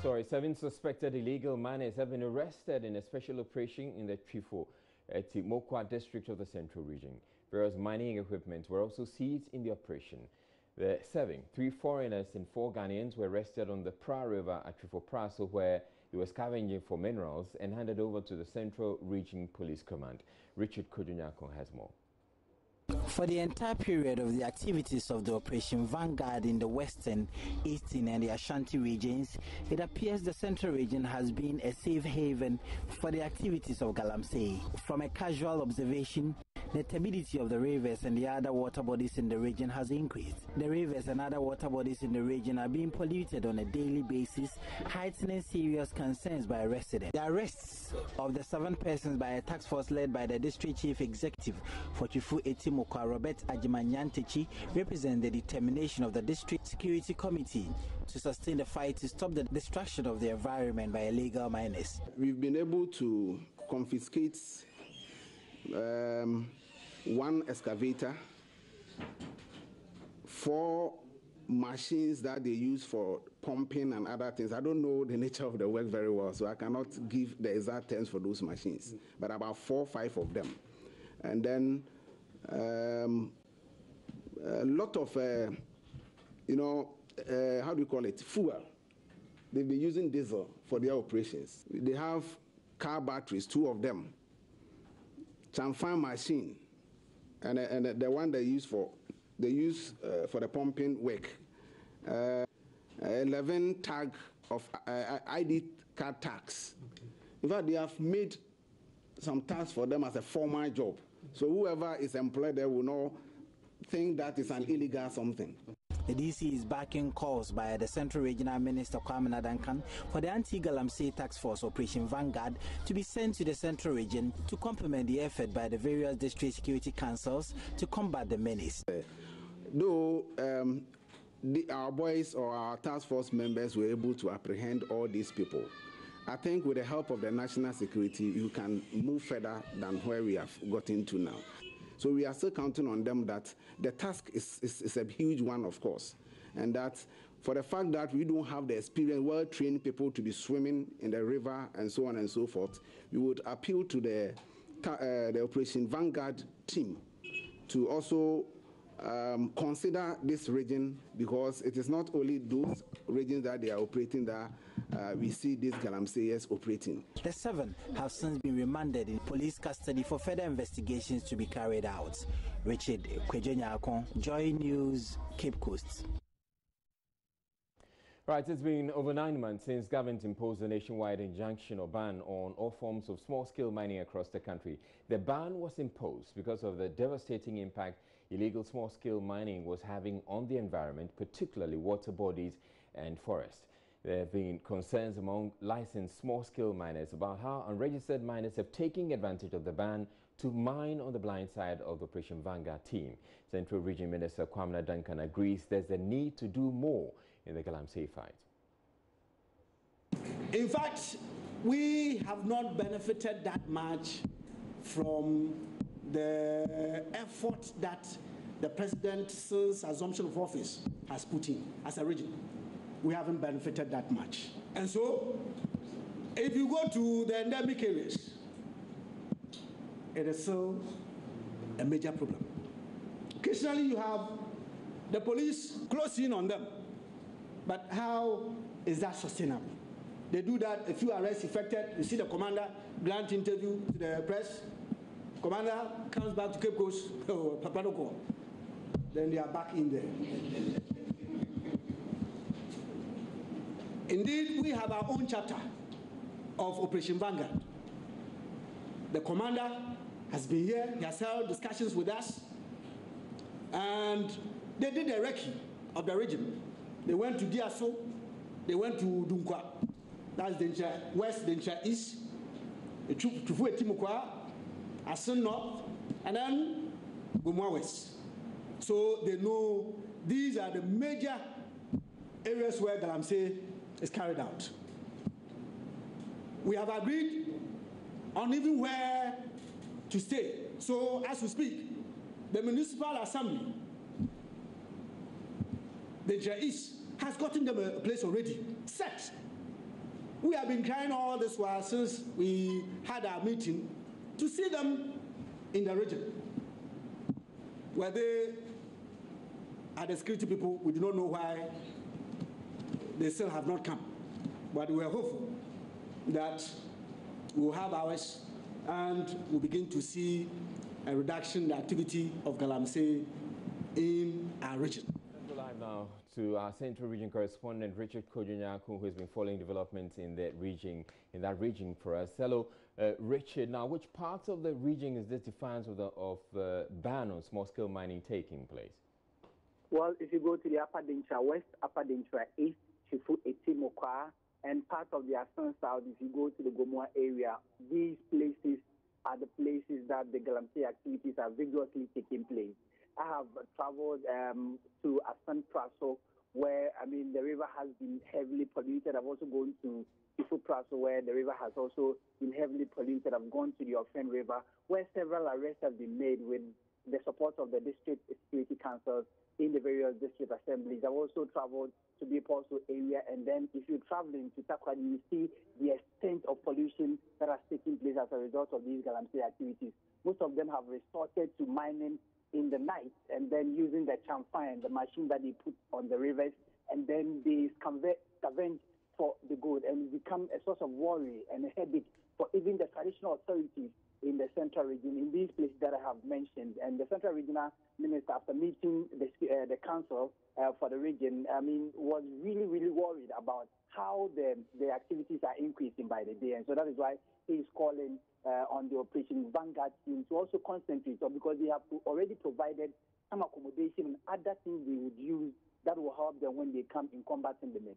Sorry, 7 suspected illegal miners have been arrested in a special operation in the Twifo, Timokwa district of the Central Region. Various mining equipment were also seized in the operation. The 3 foreigners and 4 Ghanaians were arrested on the Pra River at Twifo Praso, where they were scavenging for minerals and handed over to the Central Region Police Command. Richard Kojunyako has more. For the entire period of the activities of the Operation Vanguard in the Western, Eastern and the Ashanti regions, it appears the Central Region has been a safe haven for the activities of Galamsey. From a casual observation, the turbidity of the rivers and the other water bodies in the region has increased. The rivers and other water bodies in the region are being polluted on a daily basis, heightening serious concerns by residents. The arrests of the 7 persons by a task force led by the District Chief Executive for Twifo Etimokwa, Robert Ajimanyantechi, represent the determination of the District Security Committee to sustain the fight to stop the destruction of the environment by illegal miners. We've been able to confiscate 1 excavator, 4 machines that they use for pumping and other things. I don't know the nature of the work very well, so I cannot give the exact terms for those machines, but about 4 or 5 of them. And then a lot of, how do you call it, fuel. They've been using diesel for their operations. They have car batteries, 2 of them, Chanfan machine, and the one they use for the pumping work. 11 tag of ID card tags. In fact, they have made some tasks for them as a formal job. So whoever is employed there will not think that is an illegal something. The DC is backing calls by the Central Regional Minister Kwame Nadankan for the anti-Galamsey Task Force Operation Vanguard to be sent to the Central Region to complement the effort by the various district security councils to combat the menace. Though our boys or our task force members were able to apprehend all these people, I think with the help of the national security, you can move further than where we have gotten to now. So we are still counting on them that the task is a huge one, of course, and that for the fact that we don't have the experienced, well-trained people to be swimming in the river and so on and so forth, we would appeal to the Operation Vanguard team to also consider this region, because it is not only those regions that they are operating that we see these Galamseyers operating. The 7 have since been remanded in police custody for further investigations to be carried out. Richard Kwejenyako, Joy News, Cape Coast. Right, it's been over 9 months since government imposed a nationwide injunction or ban on all forms of small-scale mining across the country. The ban was imposed because of the devastating impact illegal small-scale mining was having on the environment, particularly water bodies and forests. There have been concerns among licensed small-scale miners about how unregistered miners have taken advantage of the ban to mine on the blind side of the Operation Vanguard team. Central Region Minister Kwame Nadankan agrees there's a need to do more in the Galamsey fight. In fact, we have not benefited that much from the effort that the President's assumption of office has put in as a region. We haven't benefited that much. And so, if you go to the endemic areas, it is still a major problem. Occasionally you have the police close in on them, but how is that sustainable? They do that, a few arrests effected, you see the commander grant interview to the press, commander comes back to Cape Coast, Papadoko, then they are back in there. Indeed, we have our own chapter of Operation Vanguard. The commander has been here, he has held discussions with us, and they did a recce of the region. They went to Diaso, they went to Dunkwa, that's Dencha West, Dencha East, Twifo Etimokwa, Asin North, and then Gumwa West. So they know these are the major areas where Galamsey is carried out. We have agreed on even where to stay. So as we speak, the Municipal Assembly, the East, has gotten them a place already set. We have been trying all this while since we had our meeting to see them in the region. Were they are the security people? We do not know why they still have not come. But we are hopeful that we'll have ours and we'll begin to see a reduction in the activity of Galamsey in our region. Let's go live now to our Central Region correspondent Richard Kojo-Nyarko, who has been following developments in that region for us. Hello, Richard. Now, which parts of the region is this defiance of the ban on small-scale mining taking place? Well, if you go to the Upper Denkyira West, Upper Denkyira East, Chifu Etimokwa, and part of the Asan South, if you go to the Gomoa area, these places are the places that the Galamsey activities are vigorously taking place. I have traveled to Asan Praso, where, the river has been heavily polluted. I've also gone to Chifu Praso, where the river has also been heavily polluted. I've gone to the Ofen River, where several arrests have been made with the support of the district security councils in the various district assemblies. I've also traveled to the Apostle area, and then if you're traveling to Takoradi, you see the extent of pollution that has taken place as a result of these Galamsey activities. Most of them have resorted to mining in the night and then using the chamfine, the machine that they put on the rivers, and then they scavenge for the good, and it become a source of worry and a headache for even the traditional authorities in the Central Region, in these places that I have mentioned. And the Central Regional Minister, after meeting the council for the region, was really, really worried about how the activities are increasing by the day. And so that is why he is calling on the Operation Vanguard team to also concentrate, because they have already provided some accommodation and other things they would use that will help them when they come in combating the menace.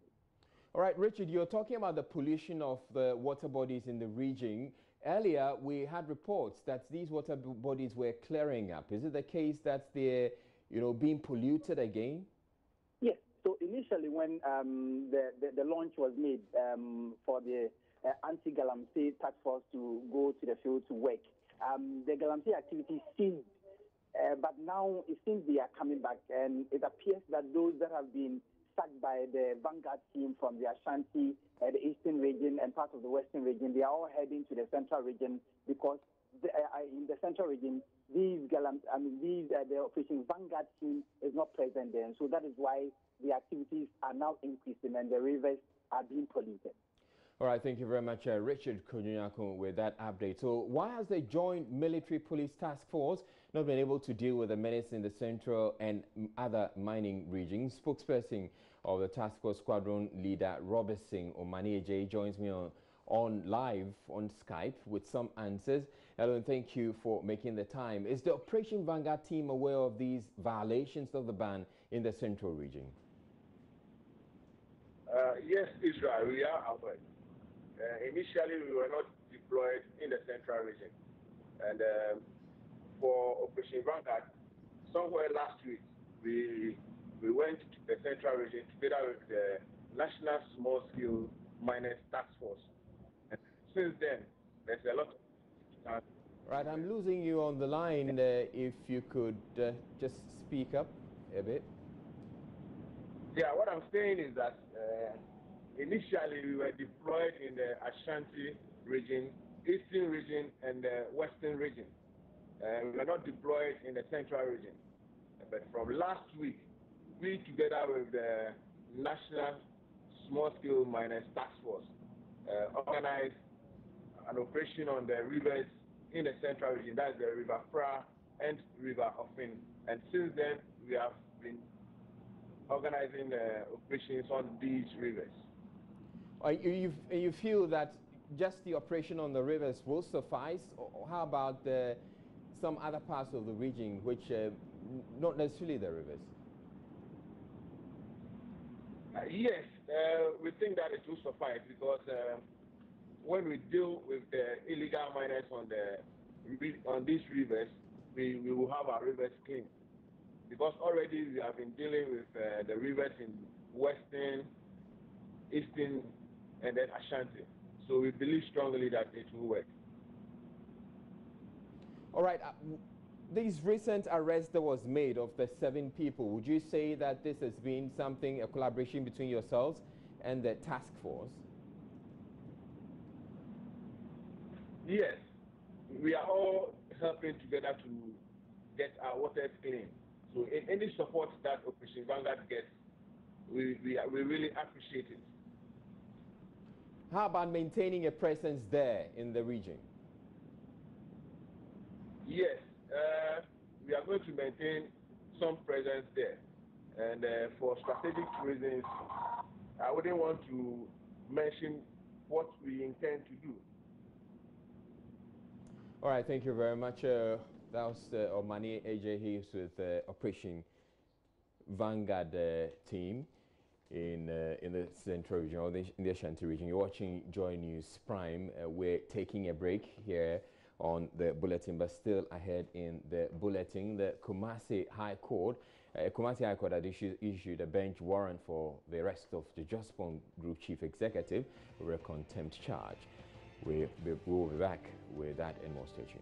All right, Richard, you're talking about the pollution of the water bodies in the region. Earlier, we had reports that these water bodies were clearing up. Is it the case that they're, being polluted again? Yes. So initially, when the launch was made for the anti-Galamsey task force to go to the field to work, the Galamsey activities ceased. But now it seems they are coming back, and it appears that those that have been sacked by the Vanguard team from the Ashanti, the Eastern region, and part of the Western region, they are all heading to the Central region, because in the Central region, the Operation Vanguard team is not present there. And so that is why the activities are now increasing and the rivers are being polluted. All right, thank you very much, Richard Kojo-Nyarko, with that update. So why has the Joint Military Police Task Force not been able to deal with the menace in the central and other mining regions? Spokesperson of the Task Force Squadron Leader Robertson Omanie joins me on live on Skype with some answers. Hello, and thank you for making the time. Is the Operation Vanguard team aware of these violations of the ban in the central region? Yes, Israel, we are aware. Initially, we were not deployed in the central region. And for Operation Vanguard, somewhere last week, we went to the central region together with the National Small-Scale Miners Task Force. And since then, there's a lot of... Right, I'm losing you on the line. If you could just speak up a bit. Yeah, what I'm saying is that initially we were deployed in the Ashanti region, Eastern region, and the Western region. We were not deployed in the Central region. But from last week, we, together with the National Small-Scale Miners Task Force, organized an operation on the rivers in the Central region, that's the River Fra and River Ofen. And since then, we have been organizing operations on these rivers. You feel that just the operation on the rivers will suffice? Or how about some other parts of the region, which not necessarily the rivers? Yes, we think that it will suffice, because when we deal with the illegal miners on these rivers, we will have our rivers clean. Because already we have been dealing with the rivers in Western, Eastern, and then Ashanti. So we believe strongly that it will work. All right. These recent arrests that was made of the 7 people, would you say that this has been something, a collaboration between yourselves and the task force? Yes, we are all helping together to get our waters clean. So any support that Operation Vanguard gets, we really appreciate it. How about maintaining a presence there in the region? Yes, we are going to maintain some presence there. And for strategic reasons, I wouldn't want to mention what we intend to do. All right, thank you very much. That was Omani AJ Hughes with Operation Vanguard team in the Central Region, or in the Ashanti region. You're watching Joy News Prime. We're taking a break here on the bulletin, but still ahead in the bulletin, the Kumasi High Court had issued a bench warrant for the arrest of the Jospon Group Chief Executive over a contempt charge. We'll be back with that and more. Stay tuned.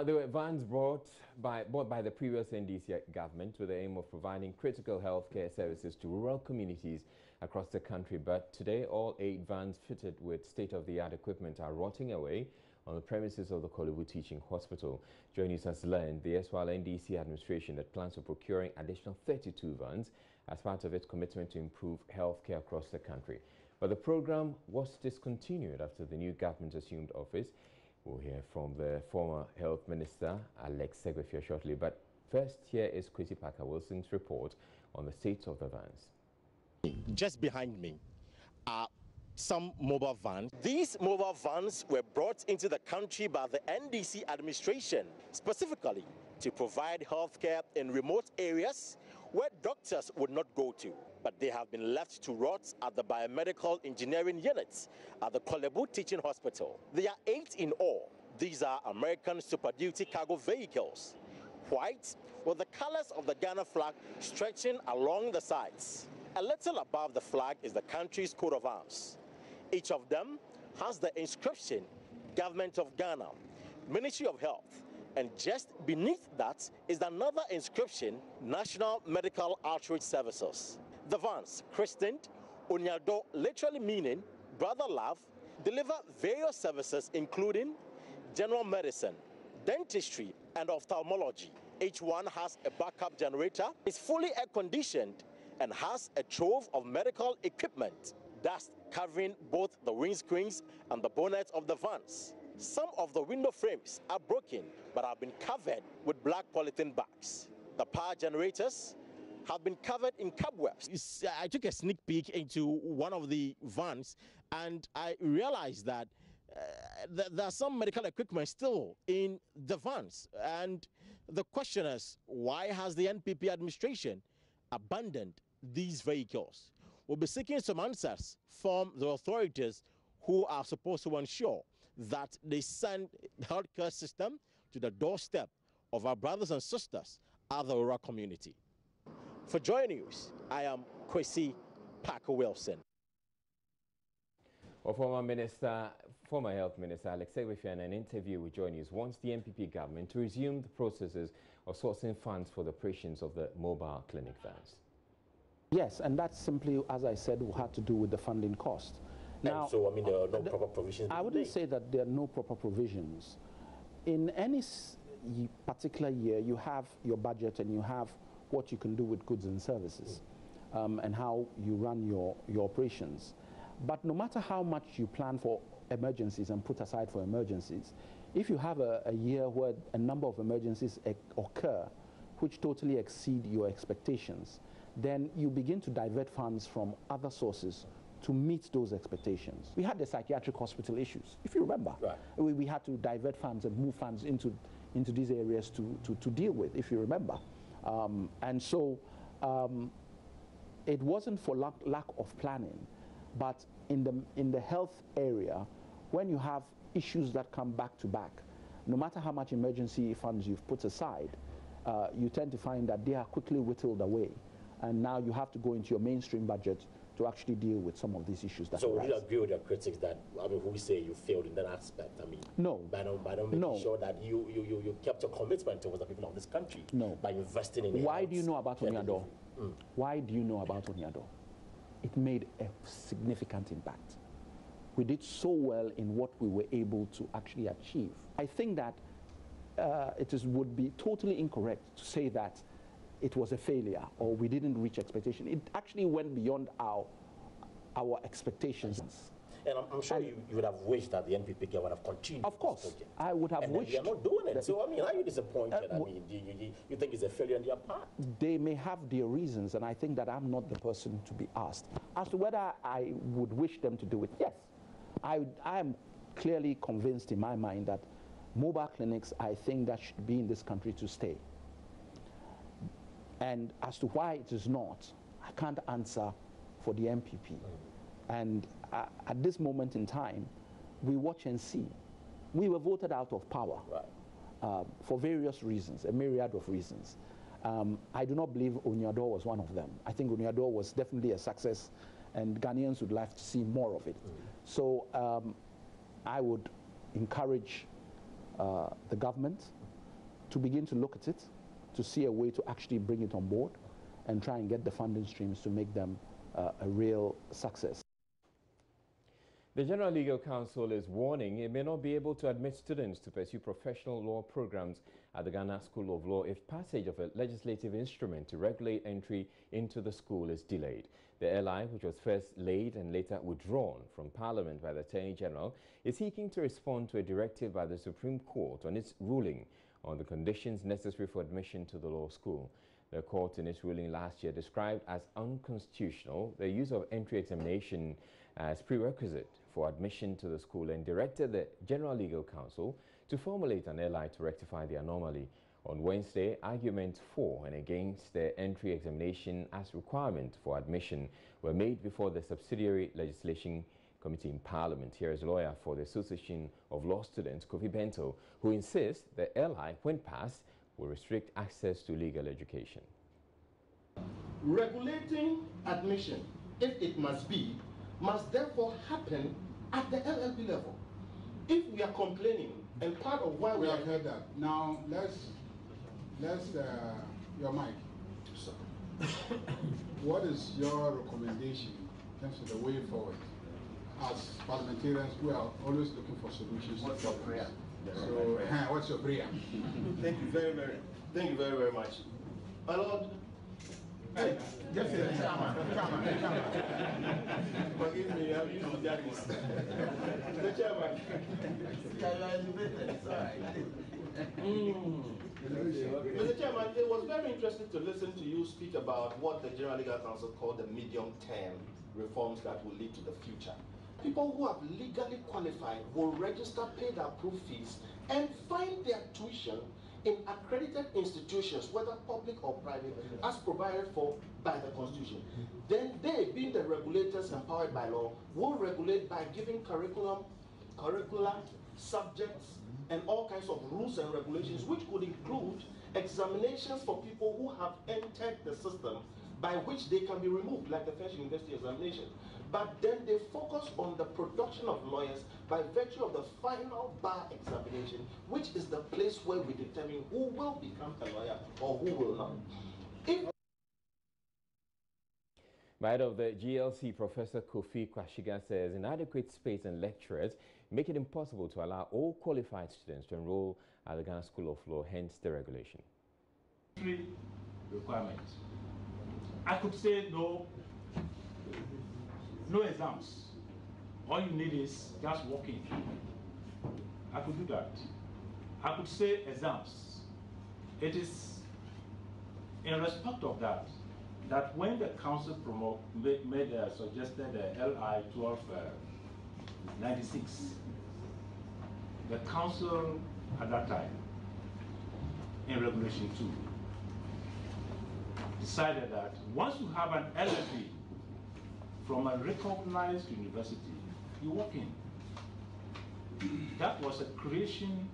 There were vans bought by the previous NDC government with the aim of providing critical healthcare services to rural communities across the country. But today, all 8 vans fitted with state-of-the-art equipment are rotting away on the premises of the Korle Bu Teaching Hospital. Joy News has learned the erstwhile NDC administration that plans on procuring additional 32 vans as part of its commitment to improve healthcare across the country. But the program was discontinued after the new government assumed office. We'll hear from the former Health Minister, Alex Segwefia, shortly. But first, here is Kwesi Parker-Wilson's report on the state of the vans. Just behind me are some mobile vans. These mobile vans were brought into the country by the NDC administration, specifically to provide healthcare in remote areas where doctors would not go to. But they have been left to rot at the biomedical engineering units at the Korle Bu Teaching Hospital. There are 8 in all. These are American Super Duty cargo vehicles, white with the colors of the Ghana flag stretching along the sides. A little above the flag is the country's coat of arms. Each of them has the inscription, Government of Ghana, Ministry of Health, and just beneath that is another inscription, National Medical Outreach Services. The vans, christened Onyado, literally meaning brother love, deliver various services including general medicine, dentistry, and ophthalmology. Each one has a backup generator, is fully air-conditioned, and has a trove of medical equipment, dust covering both the windscreens and the bonnets of the vans. Some of the window frames are broken but have been covered with black polythene bags. The power generators have been covered in cobwebs. I took a sneak peek into one of the vans and I realized that there are some medical equipment still in the vans. And the question is, why has the NPP administration abandoned these vehicles? We'll be seeking some answers from the authorities who are supposed to ensure that they send the healthcare system to the doorstep of our brothers and sisters at the rural community. For Joy News, I am Kwesi Parker-Wilson. Well, former Health Minister Alex Segwefia, in an interview with Joy News, wants the NPP government to resume the processes of sourcing funds for the operations of the mobile clinic vans. Yes, and that's simply, as I said, had to do with the funding cost. Now, and so, I mean, there are no proper provisions. I wouldn't say that there are no proper provisions. In any particular year, you have your budget and you have what you can do with goods and services and how you run your operations. But no matter how much you plan for emergencies and put aside for emergencies, if you have a year where a number of emergencies occur which totally exceed your expectations, then you begin to divert funds from other sources to meet those expectations. We had the psychiatric hospital issues, if you remember. Right. We had to divert funds and move funds into these areas to deal with, if you remember. And so it wasn't for lack of planning, but in the health area, when you have issues that come back to back, no matter how much emergency funds you've put aside, you tend to find that they are quickly whittled away. And now you have to go into your mainstream budget to actually deal with some of these issues that So arise. would you agree with your critics that, I mean, who say you failed in that aspect? I mean, No. By not making sure that you kept your commitment towards the people of this country. No. By investing in Why do you know about Oniado? Why do you know about Oniado? It made a significant impact. We did so well in what we were able to actually achieve. I think that would be totally incorrect to say that it was a failure or we didn't reach expectation. It actually went beyond our expectations. And I'm sure you would have wished that the NPP would have continued. Of course, I would have wished. They are not doing it. So, I mean, are you disappointed? I mean, you think it's a failure on their part? They may have their reasons, and I think that I'm not the person to be asked. As to whether I would wish them to do it, yes. I am clearly convinced in my mind that mobile clinics, I think that should be in this country to stay. And as to why it is not, I can't answer for the MPP. And at this moment in time, we watch and see. We were voted out of power for various reasons, a myriad of reasons. I do not believe Oniado was one of them. I think Oniado was definitely a success, and Ghanaians would like to see more of it. So I would encourage the government to begin to look at it, to see a way to actually bring it on board and try and get the funding streams to make them a real success. The General Legal Council is warning it may not be able to admit students to pursue professional law programs at the Ghana School of Law if passage of a legislative instrument to regulate entry into the school is delayed. The LI, which was first laid and later withdrawn from Parliament by the Attorney General, is seeking to respond to a directive by the Supreme Court on its ruling on the conditions necessary for admission to the law school. The court, in its ruling last year, described as unconstitutional the use of entry examination as prerequisite for admission to the school and directed the General Legal Council to formulate an LI to rectify the anomaly. On Wednesday, arguments for and against the entry examination as requirement for admission were made before the Subsidiary Legislation Committee in Parliament. Here is a lawyer for the Association of Law Students, Kofi Bento, who insists the LI, when passed, will restrict access to legal education. Regulating admission, if it must be, must therefore happen at the LLB level. If we are complaining, and part of why we have heard that. Now let's your mic. What is your recommendation in terms of the way forward? As parliamentarians, we are always looking for solutions. What's your prayer? So, what's your prayer? Thank you very much. My Lord, hey, just say chairman. Forgive me, I'm used to daddies. The chairman. Mr. Chairman, it was very interesting to listen to you speak about what the General Legal Council called the medium-term reforms that will lead to the future. People who have legally qualified will register, pay their approved fees, and find their tuition in accredited institutions, whether public or private, as provided for by the Constitution. Then they, being the regulators empowered by law, will regulate by giving curricula, subjects, and all kinds of rules and regulations, which could include examinations for people who have entered the system by which they can be removed, like the French University examination. But then they focus on the production of lawyers by virtue of the final bar examination, which is the place where we determine who will become a lawyer or who will not. By head of the GLC, Professor Kofi Kwashiga says inadequate space and lecturers make it impossible to allow all qualified students to enroll at the Ghana School of Law, hence the regulation. 3 requirements. I could say no exams. All you need is just walk in. I could do that. I could say exams. It is in respect of that when the council suggested LI 1296, the council at that time, in Regulation 2, decided that once you have an LLB from a recognized university, you walk in. That was a creation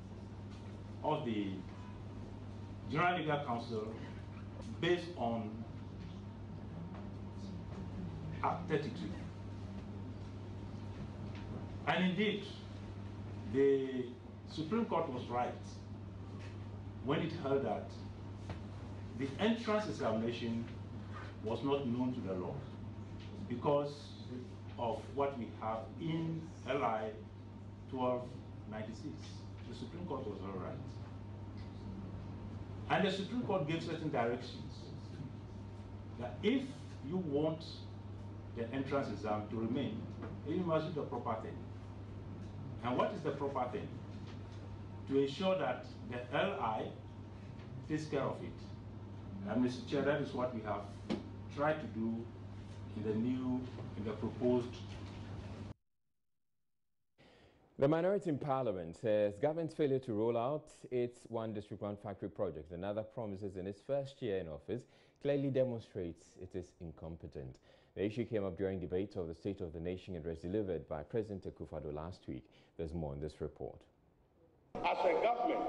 of the General Legal Council based on Act 33. And indeed, the Supreme Court was right when it held that the entrance examination was not known to the law because of what we have in LI 1296. The Supreme Court was all right. And the Supreme Court gave certain directions that if you want the entrance exam to remain, you must do the proper thing. And what is the proper thing? To ensure that the LI takes care of it. And Mr. Chair, that is what we have tried to do in the proposed. The minority in Parliament says government's failure to roll out its One District, One Factory project and other promises in its first year in office clearly demonstrates it is incompetent. The issue came up during debate of the State of the Nation address delivered by President Akufo-Addo last week. There's more in this report. As a government,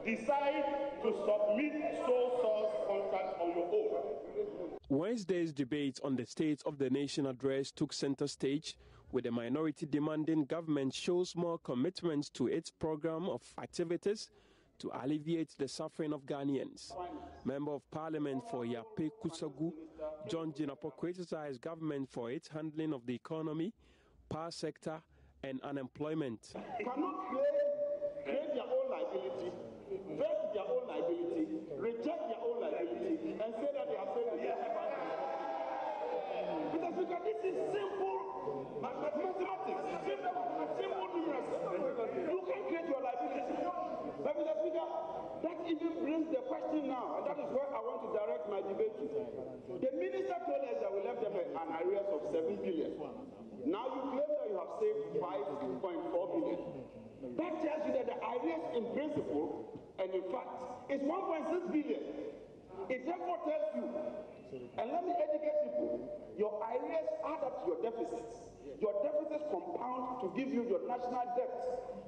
decide to submit sole source contract on your own. Wednesday's debate on the State of the Nation address took center stage, with the minority demanding government shows more commitment to its program of activities to alleviate the suffering of Ghanaians. Member of Parliament for Yape Kusagu, John Jinapo, criticized government for its handling of the economy, power sector, and unemployment. Cannot create their own liability, vet their own liability, reject their own liability, and say that they have failed the because this is simple mathematics, simple numeracy. You can create your liability. But Mr. Speaker, that even brings the question now, and that is where I want to direct my debate to. The minister told us that we left them an arrears of 7 billion. Now you claim that you have saved 5.4 billion. That tells you that the arrears in principle and in fact is 1.6 billion. It therefore tells you, and let me educate people, your arrears add up to your deficits. Your deficits compound to give you your national debt.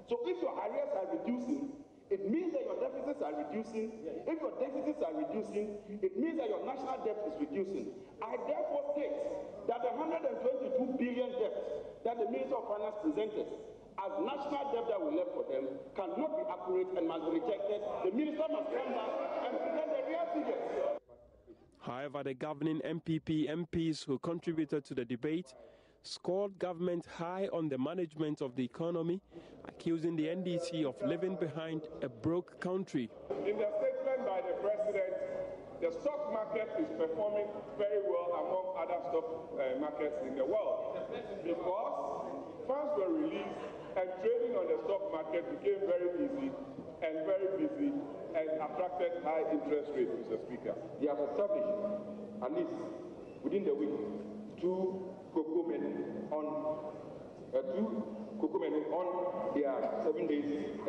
So if your arrears are reducing, it means that your deficits are reducing. If your deficits are reducing, it means that your national debt is reducing. I therefore state that the 122 billion debt that the Minister of Finance presented as national debt that we left for them cannot be accurate and must be rejected. The Minister must come back and present the real figures. However, the governing MPP MPs who contributed to the debate scored government high on the management of the economy, accusing the NDC of living behind a broke country. In the statement by the President, the stock market is performing very well among other stock markets in the world because funds were released and trading on the stock market became very easy and attracted high interest rates, Mr. Speaker. They have established, at least within the week, two cocoa men on their 7 days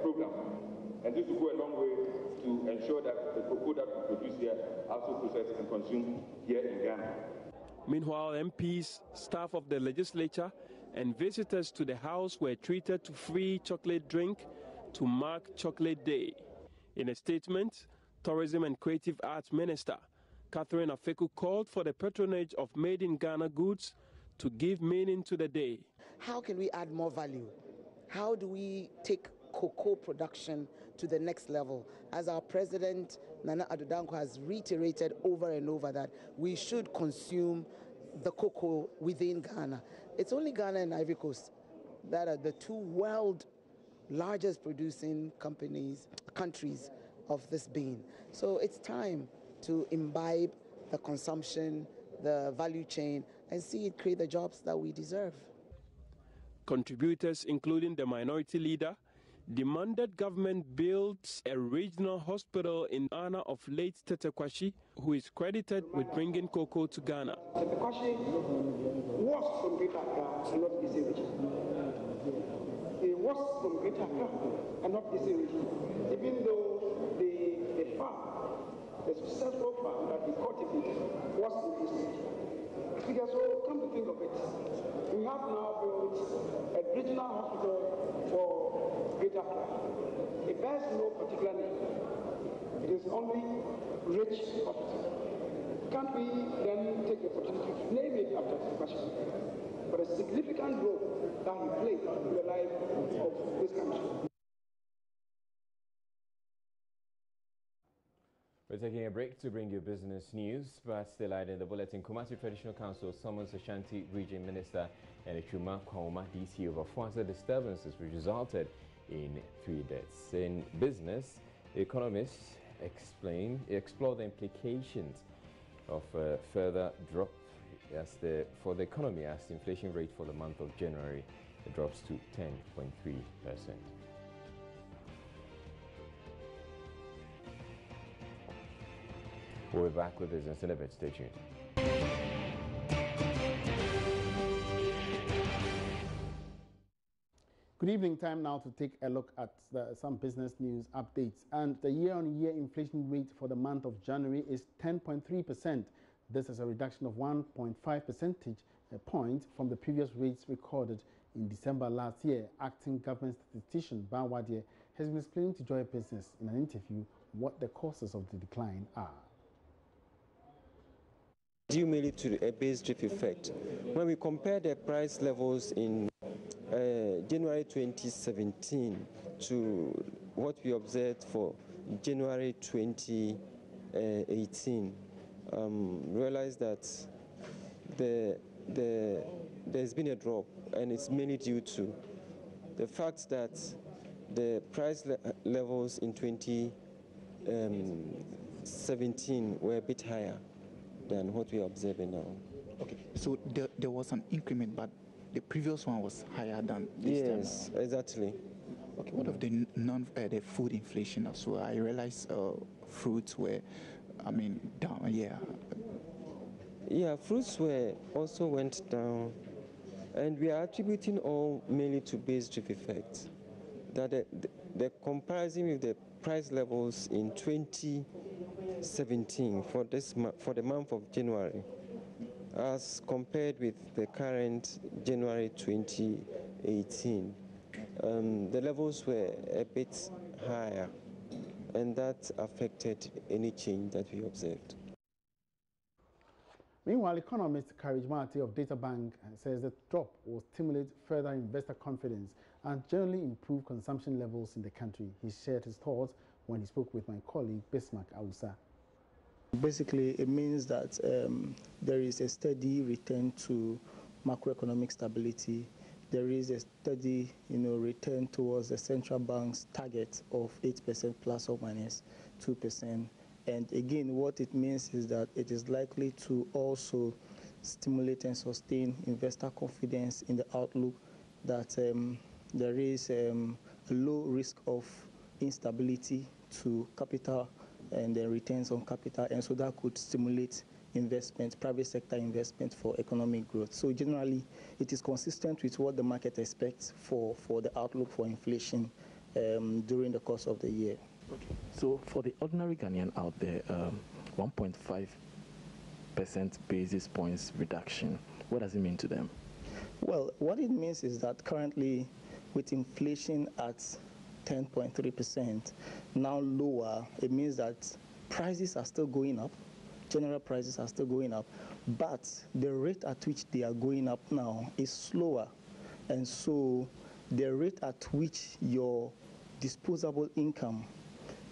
program. And this will go a long way to ensure that the cocoa that we produce here also processed and consumed here in Ghana. Meanwhile, MPs, staff of the legislature, and visitors to the house were treated to free chocolate drink to mark Chocolate Day. In a statement, Tourism and Creative Arts Minister Catherine Afeku called for the patronage of made in Ghana goods to give meaning to the day. How can we add more value? How do we take cocoa production to the next level? As our president, Nana Addo Dankwa, has reiterated over and over that we should consume the cocoa within Ghana. It's only Ghana and Ivory Coast that are the two world largest producing countries of this bean. So it's time to imbibe the consumption, the value chain, and see it create the jobs that we deserve. Contributors, including the minority leader, demanded government builds a regional hospital in honor of late Tete Kwashi, who is credited with bringing cocoa to Ghana. Tete Kwashi was from Greater Accra and not Eastern Region. He was from Greater Accra and not Eastern Region. Even though the farm, the successful farm that he cultivated was in Eastern Region. Because so come to think of it, we have now built a regional hospital for Greater Accra. It bears no particular name. It is only Rich Hospital. Can't we then take the opportunity to name discussion, but a significant role that he played in the life of this country. We're taking a break to bring you business news, but still adding the bulletin. Kumasi Traditional Council summons Ashanti Region Minister Enichuma Kwawoma DC over Fwasa disturbances, which resulted in 3 deaths. In business, economists explore the implications of a further drop for the economy as the inflation rate for the month of January drops to 10.3%. We'll be back with business in a bit. Stay tuned. Good evening. Time now to take a look at some business news updates. And the year-on-year inflation rate for the month of January is 10.3%. This is a reduction of 1.5 percentage points from the previous rates recorded in December last year. Acting government statistician Ban Wadier has been explaining to Joy Business in an interview what the causes of the decline are. Due mainly to a base drift effect. When we compare the price levels in January 2017 to what we observed for January 2018, realize that there's been a drop, and it's mainly due to the fact that the price levels in 2017 were a bit higher than what we are observing now. Okay, so there was an increment, but the previous one was higher than this time? Yes, exactly. Okay, what of the the food inflation as well? I realized fruits were, down, yeah. Yeah, fruits also went down, and we are attributing all mainly to base drift effect. That the comparison with the price levels in 2017 for the month of January, as compared with the current January 2018, the levels were a bit higher, and that affected any change that we observed. Meanwhile, economist Courage Marty of Data Bank says the drop will stimulate further investor confidence and generally improve consumption levels in the country. He shared his thoughts when he spoke with my colleague Bismarck Awusa. Basically, it means that there is a steady return to macroeconomic stability. There is a steady, return towards the central bank's target of 8% plus or minus 2%. And again, what it means is that it is likely to also stimulate and sustain investor confidence in the outlook that there is a low risk of instability to capital and the returns on capital, and so that could stimulate investment, private sector investment for economic growth. So generally, it is consistent with what the market expects for the outlook for inflation during the course of the year. Okay. So for the ordinary Ghanaian out there, 1.5% basis points reduction, what does it mean to them? Well, what it means is that currently, with inflation at 10.3%, now lower, it means that prices are still going up, general prices are still going up, but the rate at which they are going up now is slower. And so the rate at which your disposable income,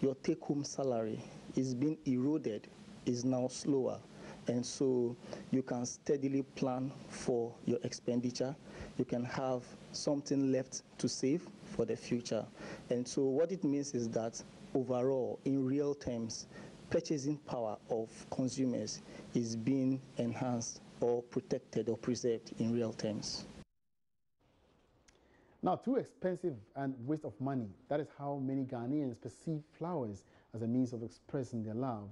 your take-home salary is being eroded is now slower. And so you can steadily plan for your expenditure. You can have something left to save for the future. And so what it means is that overall, in real terms, purchasing power of consumers is being enhanced or protected or preserved in real terms. Now, too expensive and waste of money. That is how many Ghanaians perceive flowers as a means of expressing their love.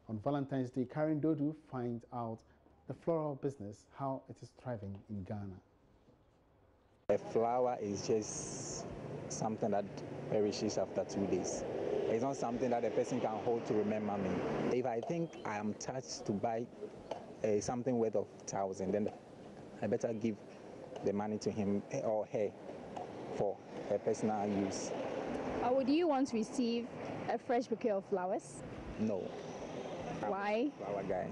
On Valentine's Day, Karen Dodu finds out the floral business, how it is thriving in Ghana. A flower is just something that perishes after 2 days. It's not something that a person can hold to remember me. If I think I am touched to buy something worth of 1,000, then I better give the money to him or her for a personal use. Would you want to receive a fresh bouquet of flowers? No. Why? Flower guy.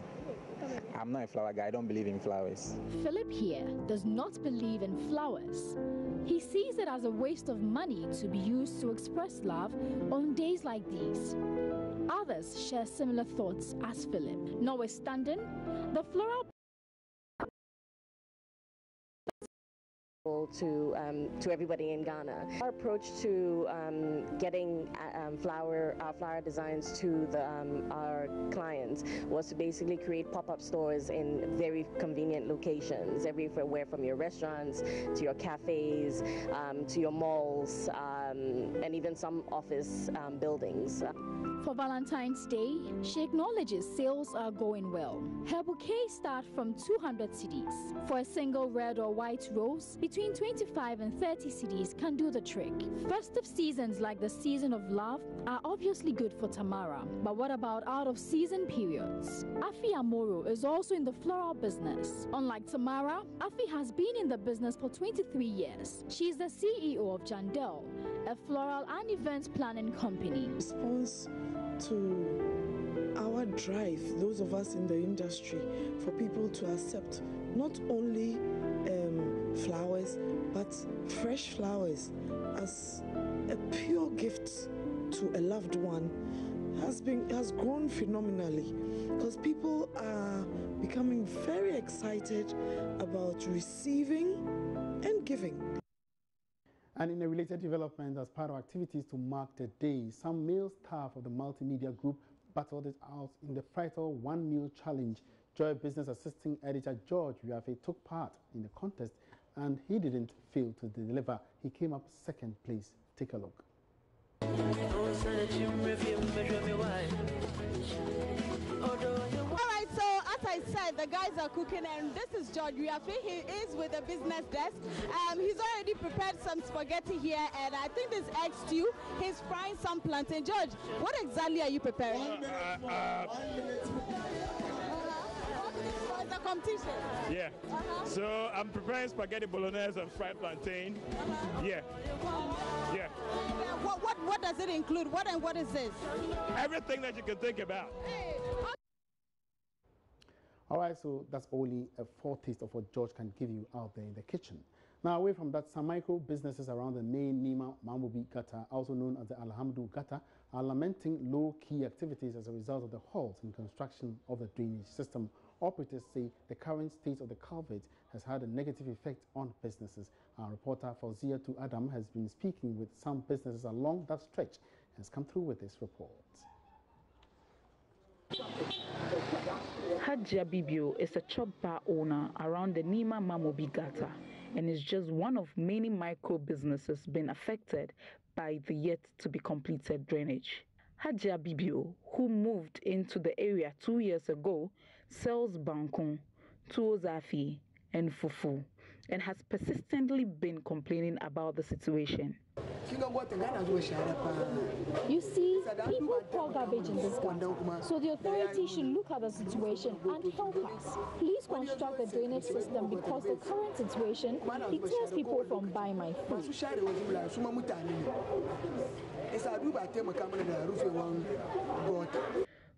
I'm not a flower guy. I don't believe in flowers. Philip here does not believe in flowers. He sees it as a waste of money to be used to express love on days like these. Others share similar thoughts as Philip. Notwithstanding, the floral to everybody in Ghana. Our approach to getting flower designs to our clients was to basically create pop-up stores in very convenient locations, everywhere from your restaurants to your cafes, to your malls, and even some office buildings. For Valentine's Day, she acknowledges sales are going well. Her bouquets start from 200 cedis. For a single red or white rose, between 25 and 30 cedis can do the trick. Festive seasons like the season of love are obviously good for Tamara. But what about out-of-season periods? Afi Amoro is also in the floral business. Unlike Tamara, Afi has been in the business for 23 years. She is the CEO of Jandel, a floral and events planning company. Response to our drive, those of us in the industry, for people to accept not only flowers but fresh flowers as a pure gift to a loved one has grown phenomenally, because people are becoming very excited about receiving and giving. And in a related development, as part of activities to mark the day, some male staff of the multimedia group battled it out in the vital one meal challenge. Joy Business Assistant Editor George Wiafe took part in the contest, and he didn't fail to deliver. He came up second place. Take a look. Alright, so as I said, the guys are cooking, and this is George Wiafe. He is with the business desk. He's already prepared some spaghetti here, and I think this egg stew. He's frying some plantain. George, what exactly are you preparing? The competition. Yeah. So I'm preparing spaghetti bolognese and fried plantain. Yeah. Yeah. What does it include? What is this? Everything that you can think about. All right, so that's only a foretaste of what George can give you out there in the kitchen. Now, away from that, some micro businesses around the main Nima Mamobi Gata, also known as the Alhamdu Gata, are lamenting low-key activities as a result of the halt in construction of the drainage system. Operators say the current state of the culvert has had a negative effect on businesses. Our reporter Fauziatu Adam has been speaking with some businesses along that stretch and has come through with this report. Hajia Bibio is a chop bar owner around the Nima Mamobi Gata and is just one of many micro businesses being affected by the yet-to-be-completed drainage. Hajia Bibio, who moved into the area 2 years ago, sells bankun, tuwo zafi, and fufu, and has persistently been complaining about the situation. You see, people pour garbage in this gutter, so the authorities should look at the situation and help us. Please construct a drainage system, because the current situation deters people from buying my food.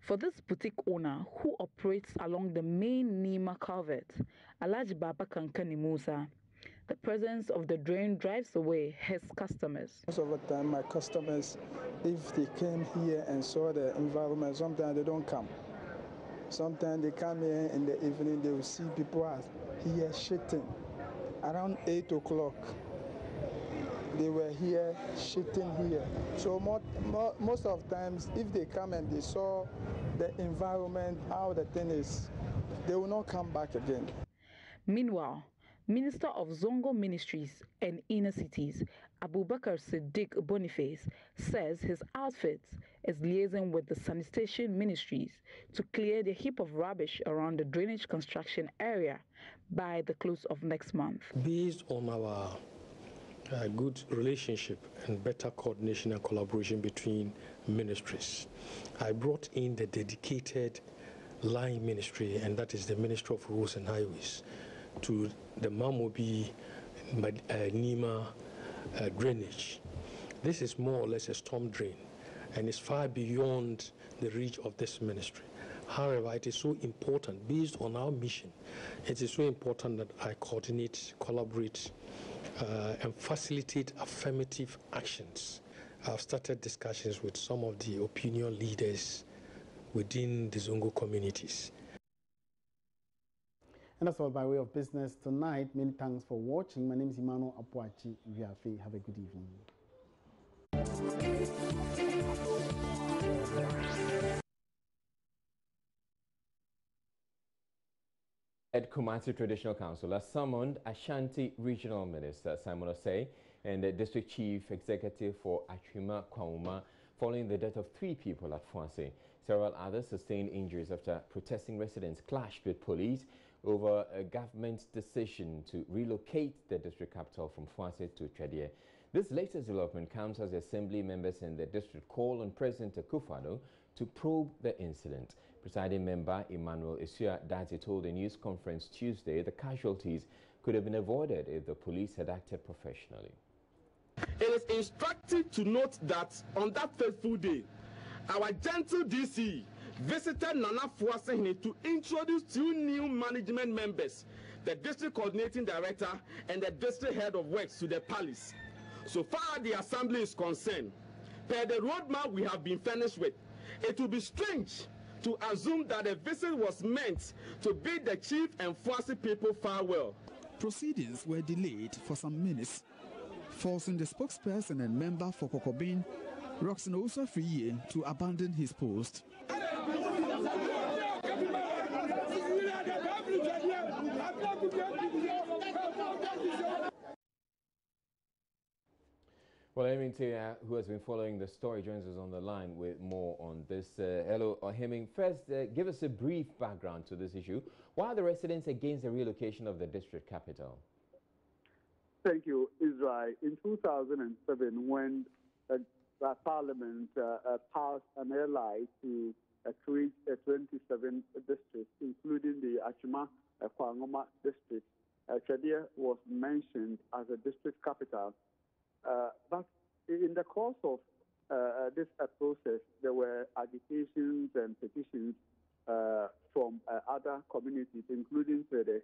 For this boutique owner who operates along the main Nima culvert, Alhaji Baba Kankani Musa, the presence of the drain drives away his customers. Most of the time, my customers, if they came here and saw the environment, sometimes they don't come. Sometimes they come here in the evening, they will see people are here shitting. Around 8 o'clock, they were here shitting here. So most of the times, if they come and they saw the environment, how the thing is, they will not come back again. Meanwhile, Minister of Zongo Ministries and Inner Cities, Abubakar Siddiq Boniface, says his outfit is liaising with the sanitation ministries to clear the heap of rubbish around the drainage construction area by the close of next month. Based on our good relationship and better coordination and collaboration between ministries, I brought in the dedicated line ministry, and that is the Ministry of Roads and Highways, to the Mamobi Nima drainage. This is more or less a storm drain, and it's far beyond the reach of this ministry. However, it is so important, based on our mission, it is so important that I coordinate, collaborate, and facilitate affirmative actions. I've started discussions with some of the opinion leaders within the Zongo communities. And that's all by way of business tonight. Many thanks for watching. My name is Emmanuel Apuachi Viafe. Have a good evening. At Kumasi Traditional Council has summoned Ashanti Regional Minister Simon Osei and the District Chief Executive for Achima Kwanguma following the death of 3 people at Fuase. Several others sustained injuries after protesting residents clashed with police over a government's decision to relocate the district capital from Fuase to Twediɛ. This latest development comes as the assembly members in the district call on President Akufo-Addo to probe the incident. Presiding member Emmanuel Isua Dadzie told a news conference Tuesday the casualties could have been avoided if the police had acted professionally. It is instructive to note that on that fateful day, our gentle DC visited Nana Fuase to introduce 2 new management members, the district coordinating director and the district head of works, to the palace. So far the assembly is concerned, per the roadmap we have been furnished with, it would be strange to assume that the visit was meant to bid the chief and Fuase people farewell. Proceedings were delayed for some minutes, forcing the spokesperson and member for Kokobin, Roxanne Osafriye, to abandon his post. Well, Emintea, who has been following the story, joins us on the line with more on this. Hello, Hemming. First, give us a brief background to this issue. Why are the residents against the relocation of the district capital? Thank you, Israel. In 2007, when the Parliament passed an LI to create 27 districts, including the Achima Kwangoma district, Twediɛ was mentioned as a district capital. But in the course of this process, there were agitations and petitions from other communities, including Twediɛ.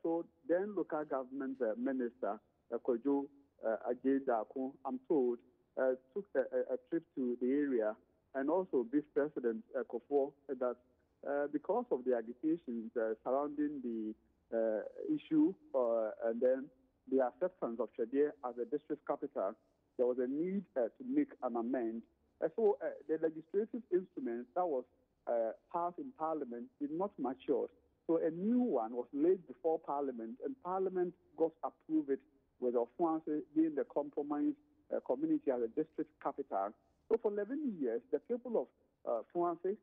So then local government minister, Kojo Ajedaku, I'm told, took a trip to the area, and also this President Kofo, that because of the agitations surrounding the issue and then the acceptance of Twediɛ as a district capital, there was a need to make an amend. So the legislative instrument that was passed in Parliament did not mature. So a new one was laid before Parliament, and Parliament got approved it with Fuase being the compromise community as a district capital. So for 11 years, the people of Fuase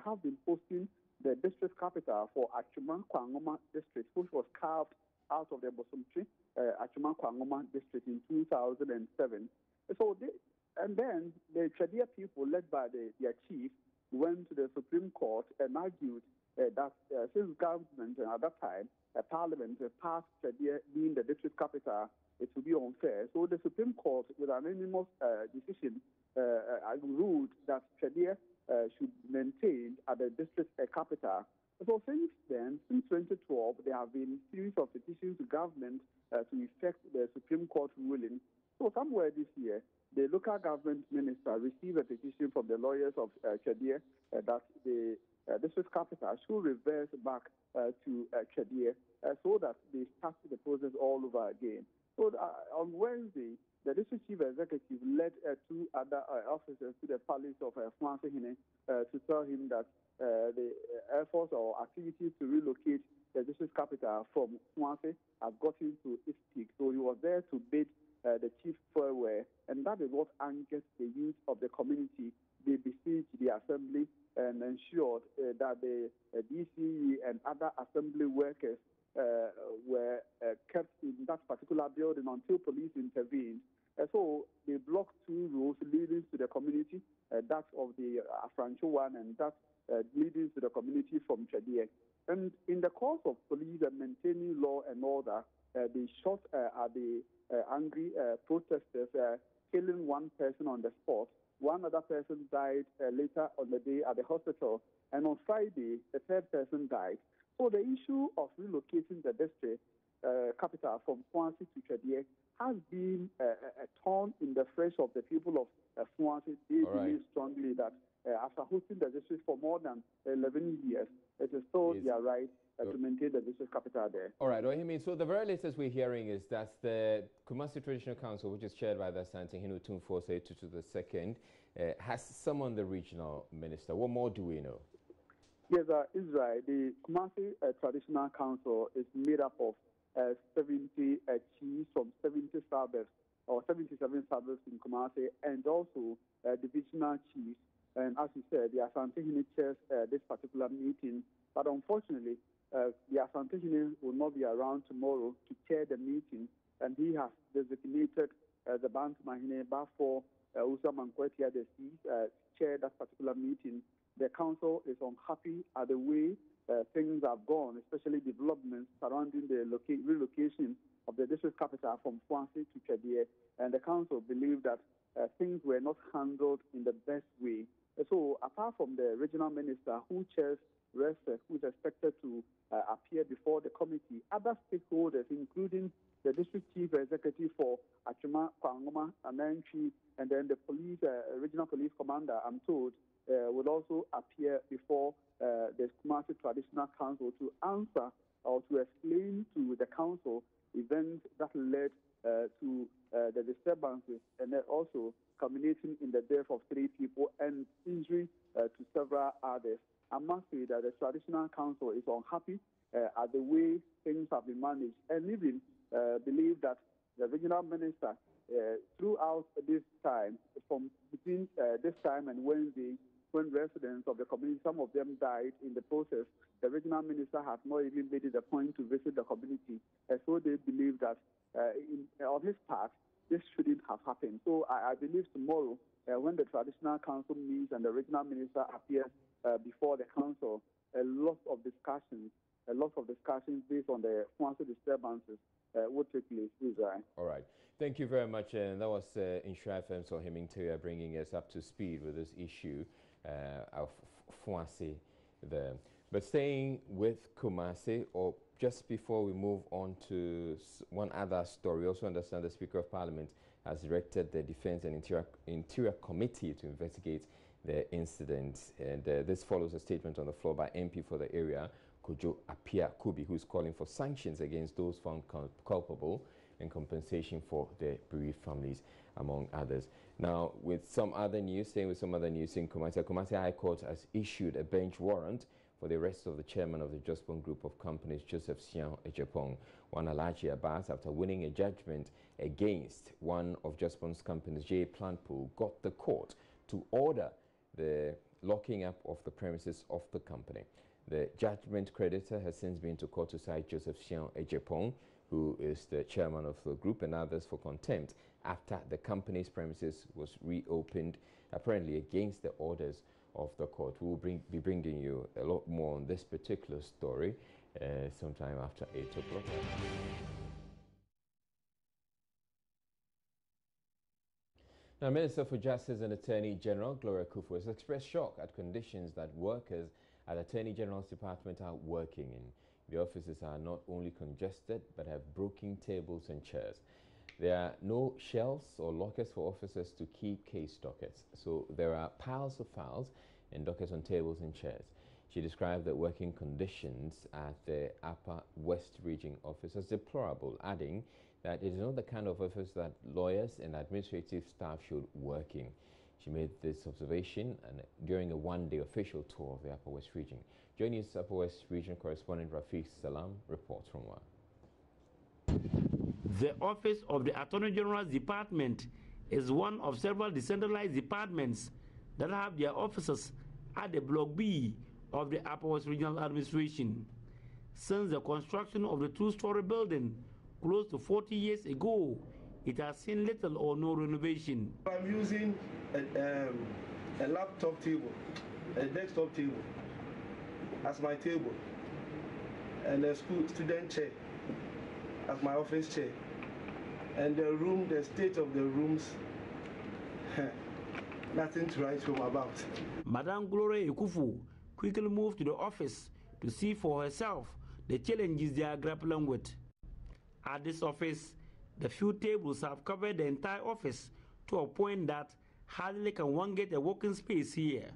have been posting the district capital for Achima Kwangoma district, which was carved out of the Bosomtwi Achima Kwangoma district in 2007. So then the Twediɛ people, led by their chief, went to the Supreme Court and argued that since government at that time, Parliament passed Twediɛ being the district capital, it would be unfair. So the Supreme Court, with an unanimous decision, ruled that Twediɛ should be maintained at the district capital. So since then, since 2012, there have been a series of petitions to government to effect the Supreme Court ruling. So somewhere this year, the local government minister received a petition from the lawyers of Twediɛ that the district capital should reverse back to Twediɛ so that they start the process all over again. So on Wednesday, the district chief executive led 2 other officers to the palace of Fuase to tell him that the efforts or activities to relocate the district capital from Fuase have gotten to its peak. So he was there to bid the chief farewell, and that is what angered the youth of the community. They besieged the assembly and ensured that the DCE and other assembly workers were kept in that particular building until police intervened. So they blocked 2 roads leading to the community, that of the Afrancho one and that leading to the community from Twediɛ. And in the course of police maintaining law and order, they shot at the angry protesters, killing 1 person on the spot. one other person died later on the day at the hospital. And on Friday, the third person died. So the issue of relocating the district capital from Swansea to Twediek has been a thorn in the flesh of the people of Swansea. They believe strongly that after hosting the district for more than 11 years, it is still their right to maintain the district capital there. All right, Ohimini, so the very latest we're hearing is that the Kumasi Traditional Council, which is chaired by the Asante Hinu Tumfose Tutu II, has summoned the regional minister. What more do we know? Yes, Israel, the Kumasi Traditional Council is made up of 70 chiefs from 70 suburbs or 77 suburbs in Kumasi, and also divisional chiefs. And as you said, the Asante Hinu chairs this particular meeting. But unfortunately, the Asante Hinu will not be around tomorrow to chair the meeting, and he has designated the Bantama Hine Bafo Usa Mankwetia to chair that particular meeting. The council is unhappy at the way things have gone, especially developments surrounding the relocation of the district capital from Swansea to Twediek. And the council believed that things were not handled in the best way. So apart from the regional minister who chairs RESEC, who is expected to appear before the committee, other stakeholders, including the district chief executive for Achuma, Kwangoma, Ananchi, and then the police, regional police commander, I'm told, will also appear before the Kumasi Traditional Council to answer or to explain to the council events that led to the disturbances, and then also culminating in the death of 3 people and injury to several others. I must say that the Traditional Council is unhappy at the way things have been managed, and even believe that the regional minister, throughout this time, from between this time and Wednesday, when residents of the community, some of them died in the process, the regional minister has not even made it a point to visit the community. So they believe that on his part, this shouldn't have happened. So I believe tomorrow, when the Traditional Council meets and the regional minister appears before the council, a lot of discussions based on the Swansea disturbances will take place. Israel. All right. Thank you very much. And that was Insura FM's Ohimini Teria bringing us up to speed with this issue of Swansea there. But staying with Kumasi, or just before we move on to one other story, also understand the Speaker of Parliament has directed the Defence and Interior Committee to investigate the incident. And this follows a statement on the floor by MP for the area, Kojo Apia Kubi, who is calling for sanctions against those found culpable and compensation for the bereaved families, among others. Now, with some other news, in Kumasi High Court has issued a bench warrant for the arrest of the chairman of the Jospon Group of Companies, Joseph Sian Ejepong, Wanalachi Abbas, after winning a judgment against one of Jospon's companies, J Plantpool, got the court to order the locking up of the premises of the company. The judgment creditor has since been to court to cite Joseph Sian Ejepong, who is the chairman of the group, and others for contempt after the company's premises was reopened, apparently against the orders of the court. We will be bringing you a lot more on this particular story sometime after 8 o'clock. Now, Minister for Justice and Attorney General Gloria Kufu has expressed shock at conditions that workers at Attorney General's Department are working in. The offices are not only congested, but have broken tables and chairs. There are no shelves or lockers for officers to keep case dockets, so there are piles of files and dockets on tables and chairs. She described the working conditions at the Upper West Region office as deplorable, adding that it is not the kind of office that lawyers and administrative staff should work in. She made this observation during a one-day official tour of the Upper West Region. Joining us, Upper West Region correspondent Rafiq Salam reports from Wa. The office of the Attorney General's Department is one of several decentralized departments that have their offices at the Block B of the Upper West Regional Administration. Since the construction of the two-story building close to 40 years ago, it has seen little or no renovation. I'm using a laptop table, a desktop table as my table, and a student chair as my office chair. And the room, the state of the rooms, Nothing to write home about. Madame Gloria Ekufu quickly moved to the office to see for herself the challenges they are grappling with. At this office, the few tables have covered the entire office to a point that hardly can one get a working space here.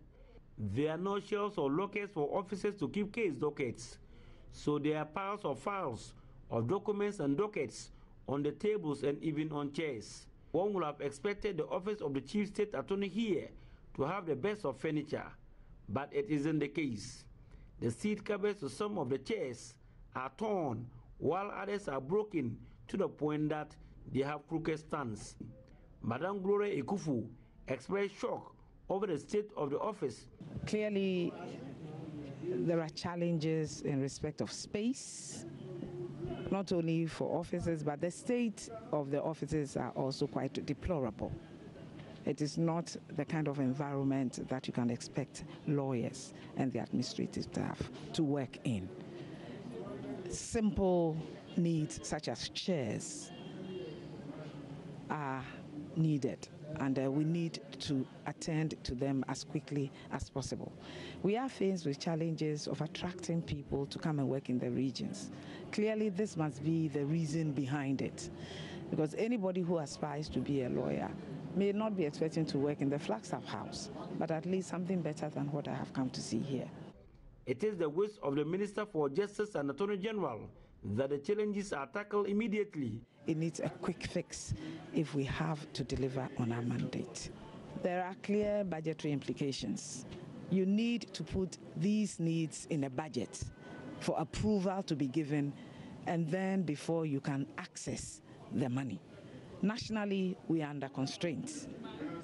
There are no shelves or lockers for officers to keep case dockets, so there are piles of files of documents and dockets on the tables and even on chairs. One would have expected the office of the Chief State Attorney here to have the best of furniture, but it isn't the case. The seat covers to some of the chairs are torn, while others are broken to the point that they have crooked stands. Madame Gloria Ekufu expressed shock over the state of the office. Clearly, there are challenges in respect of space, not only for offices, but the state of the offices are also quite deplorable. It is not the kind of environment that you can expect lawyers and the administrative staff to work in. Simple needs such as chairs are needed, and we need to attend to them as quickly as possible. We are faced with challenges of attracting people to come and work in the regions. Clearly, this must be the reason behind it, because anybody who aspires to be a lawyer may not be expecting to work in the Flagstaff House, but at least something better than what I have come to see here. It is the wish of the Minister for Justice and Attorney General that the challenges are tackled immediately. It needs a quick fix if we have to deliver on our mandate. There are clear budgetary implications. You need to put these needs in a budget for approval to be given, and then before you can access the money. Nationally, we are under constraints.